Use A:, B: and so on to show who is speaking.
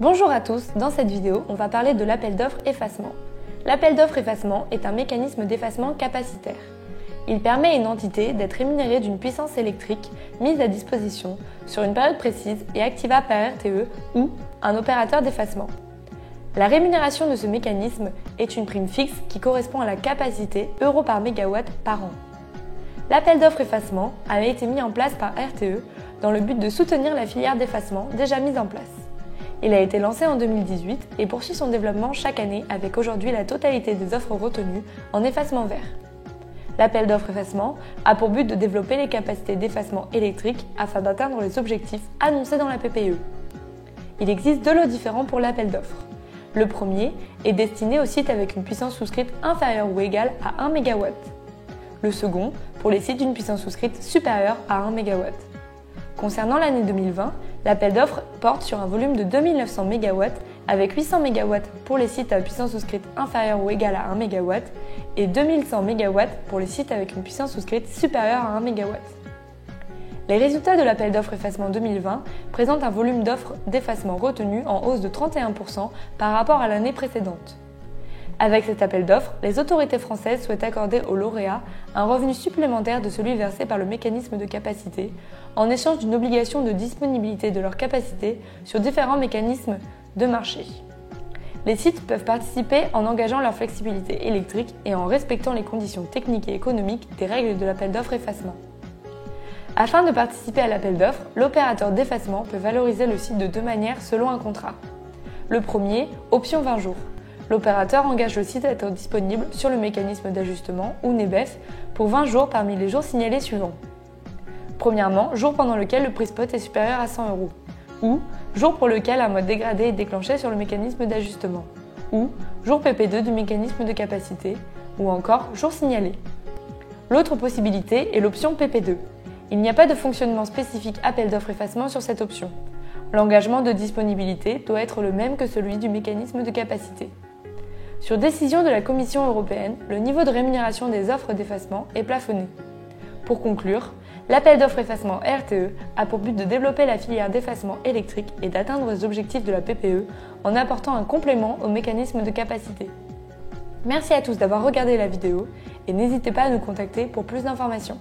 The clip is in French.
A: Bonjour à tous, dans cette vidéo, on va parler de l'appel d'offres effacement. L'appel d'offres effacement est un mécanisme d'effacement capacitaire. Il permet à une entité d'être rémunérée d'une puissance électrique mise à disposition sur une période précise et activa par RTE ou un opérateur d'effacement. La rémunération de ce mécanisme est une prime fixe qui correspond à la capacité euro par mégawatt par an. L'appel d'offres effacement avait été mis en place par RTE dans le but de soutenir la filière d'effacement déjà mise en place. Il a été lancé en 2018 et poursuit son développement chaque année avec aujourd'hui la totalité des offres retenues en effacement vert. L'appel d'offres effacement a pour but de développer les capacités d'effacement électrique afin d'atteindre les objectifs annoncés dans la PPE. Il existe deux lots différents pour l'appel d'offres. Le premier est destiné aux sites avec une puissance souscrite inférieure ou égale à 1 MW. Le second pour les sites d'une puissance souscrite supérieure à 1 MW. Concernant l'année 2020, l'appel d'offres porte sur un volume de 2900 MW avec 800 MW pour les sites à puissance souscrite inférieure ou égale à 1 MW et 2100 MW pour les sites avec une puissance souscrite supérieure à 1 MW. Les résultats de l'appel d'offres effacement 2020 présentent un volume d'offres d'effacement retenu en hausse de 31% par rapport à l'année précédente. Avec cet appel d'offres, les autorités françaises souhaitent accorder aux lauréats un revenu supplémentaire de celui versé par le mécanisme de capacité, en échange d'une obligation de disponibilité de leur capacité sur différents mécanismes de marché. Les sites peuvent participer en engageant leur flexibilité électrique et en respectant les conditions techniques et économiques des règles de l'appel d'offres effacement. Afin de participer à l'appel d'offres, l'opérateur d'effacement peut valoriser le site de deux manières selon un contrat. Le premier, option 20 jours. L'opérateur engage le site à être disponible sur le mécanisme d'ajustement ou NEBEF pour 20 jours parmi les jours signalés suivants. Premièrement, jour pendant lequel le prix spot est supérieur à 100 €, ou jour pour lequel un mode dégradé est déclenché sur le mécanisme d'ajustement, ou jour PP2 du mécanisme de capacité, ou encore jour signalé. L'autre possibilité est l'option PP2. Il n'y a pas de fonctionnement spécifique appel d'offres effacement sur cette option. L'engagement de disponibilité doit être le même que celui du mécanisme de capacité. Sur décision de la Commission européenne, le niveau de rémunération des offres d'effacement est plafonné. Pour conclure, l'appel d'offres effacement RTE a pour but de développer la filière d'effacement électrique et d'atteindre les objectifs de la PPE en apportant un complément au mécanisme de capacité. Merci à tous d'avoir regardé la vidéo et n'hésitez pas à nous contacter pour plus d'informations.